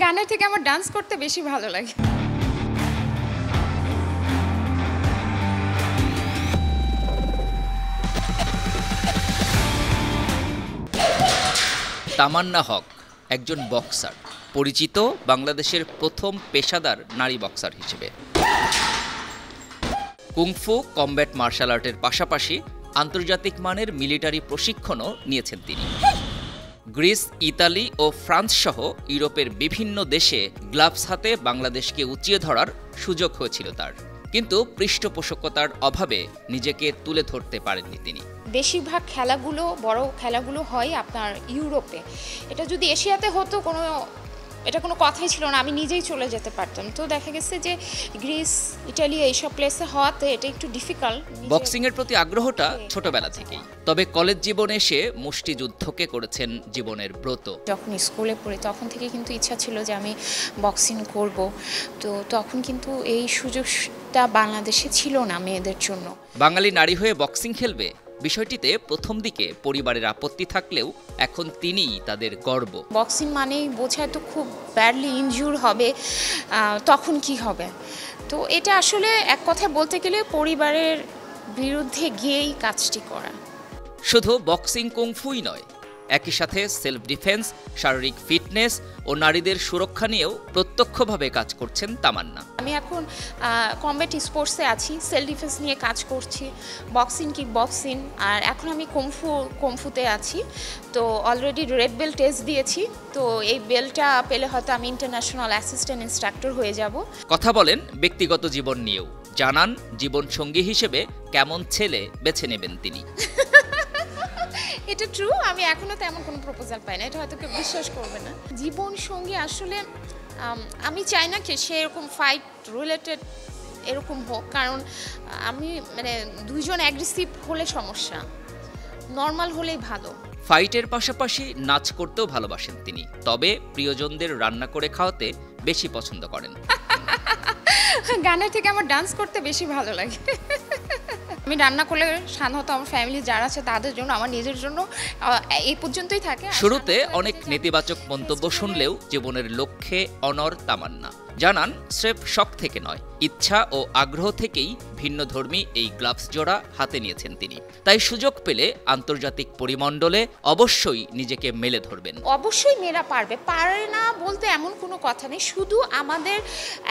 গানের থেকে আমার ডান্স করতে বেশি ভালো লাগে। তামান্না হক একজন বক্সার, পরিচিত বাংলাদেশের প্রথম পেশাদার নারী বক্সার হিসেবে। কুংফু কমব্যাট মার্শাল আর্টের পাশাপাশি আন্তর্জাতিক মানের মিলিটারি প্রশিক্ষণও নিয়েছেন তিনি। গ্রিস, ইতালি ও ফ্রান্স সহ ইউরোপের বিভিন্ন দেশে গ্লাভস হাতে বাংলাদেশকে উঁচিয়ে ধরার সুযোগ হয়েছিল তার, কিন্তু পৃষ্ঠপোষকতার অভাবে নিজেকে তুলে ধরতে পারেননি তিনি। বেশিরভাগ খেলাগুলো, বড় খেলাগুলো হয় আপনার ইউরোপে। এটা যদি এশিয়াতে হতো এটা কোনো কথাই ছিল না, আমি নিজেই চলে যেতে পারতাম। তো দেখা গেছে যে গ্রিস, ইটালি এইসব প্লেসে হওয়াতে এটা একটু ডিফিকাল্ট। বক্সিংয়ের প্রতি আগ্রহটা ছোটবেলা থেকেই, তবে কলেজ জীবনে এসে মুষ্টিযুদ্ধকে করেছেন জীবনের ব্রত। যখন স্কুলে পড়ি তখন থেকে কিন্তু ইচ্ছা ছিল যে আমি বক্সিং করব। তো তখন কিন্তু এই সুযোগটা বাংলাদেশে ছিল না মেয়েদের জন্য। বাঙালি নারী হয়ে বক্সিং খেলবে, বিষয়টিতে প্রথম দিকে পরিবারের আপত্তি থাকলেও এখন তিনিই তাদের গর্ব। বক্সিং মানেই বোঝায় তো খুব ব্যাডলি ইনজুর হবে, তখন কি হবে। তো এটা আসলে এক কথায় বলতে গেলে পরিবারের বিরুদ্ধে গিয়েই কাজটি করা। শুধু বক্সিং কুংফুই নয়, একই সাথে সেলফ ডিফেন্স, শারীরিক ফিটনেস ও নারীদের সুরক্ষা নিয়েও প্রত্যক্ষভাবে কাজ করছেন তামান্না। আমি এখন কমব্যাট স্পোর্টসে আছি, সেলফ ডিফেন্স নিয়ে কাজ করছি, বক্সিং, কিক বক্সিং, আর এখন আমি কুংফুতে আছি। তো অলরেডি রেড বেল্ট টেস্ট দিয়েছি। তো এই বেল্টটা পেলে হয়তো আমি ইন্টারন্যাশনাল অ্যাসিস্ট্যান্ট ইনস্ট্রাক্টর হয়ে যাব। কথা বলেন ব্যক্তিগত জীবন নিয়েও, জানান জীবন সঙ্গী হিসেবে কেমন ছেলে বেছে নেবেন তিনি। এটা ট্রু, আমি এখনো তেমন কোনো প্রপোজাল পাই না, এটা হয়তো কেউ বিশ্বাস করবে না। জীবন সঙ্গী আসলে আমি চাই না কি সে এরকম ফাইট রিলেটেড এরকম হোক, কারণ আমি দুইজন অ্যাগ্রেসিভ হলে সমস্যা, নর্মাল হলেই ভালো। ফাইটের পাশাপাশি নাচ করতেও ভালোবাসেন তিনি, তবে প্রিয়জনদের রান্না করে খাওয়াতে বেশি পছন্দ করেন। গানের থেকে আমার ডান্স করতে বেশি ভালো লাগে। আমি রান্না করলে সাধারণত আমার ফ্যামিলি যারা আছে তাদের জন্য, আমার নিজের জন্য এই পর্যন্তই থাকে। শুরুতে অনেক নেতিবাচক মন্তব্য শুনলেও জীবনের লক্ষ্যে অনড় তামান্না। জানান স্রেফ শখ থেকে নয়, ইচ্ছা ও আগ্রহ থেকেই ভিন্নধর্মী এই গ্লাভস জোড়া হাতে নিয়েছেন তিনি। তাই সুযোগ পেলে আন্তর্জাতিক পরিমণ্ডলে অবশ্যই নিজেকে মেলে ধরবেন। অবশ্যই মেয়েরা পারে না বলতে এমন কোনো কথা নেই, শুধু আমাদের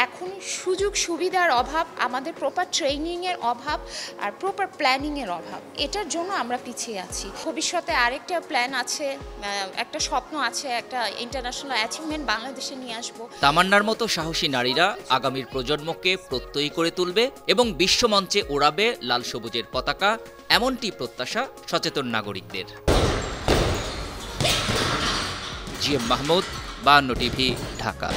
এখন সুযোগ সুবিধার অভাব, আমাদের প্রপার ট্রেনিংয়ের অভাব আর প্রপার প্ল্যানিংয়ের অভাব, এটার জন্য আমরা পিছিয়ে আছি। ভবিষ্যতে আরেকটা প্ল্যান আছে, একটা স্বপ্ন আছে, একটা ইন্টারন্যাশনাল অ্যাচিভমেন্ট বাংলাদেশে নিয়ে আসবো। তামান্নার মতো সাহসী নারীরা আগামীর প্রজন্মকে প্রত্যয়ী করে তুলবে এবং বিশ্বমঞ্চে ওড়াবে লাল সবুজের পতাকা, এমনটি প্রত্যাশা সচেতন নাগরিকদের। GM Mahmud, 52 TV, Dhaka.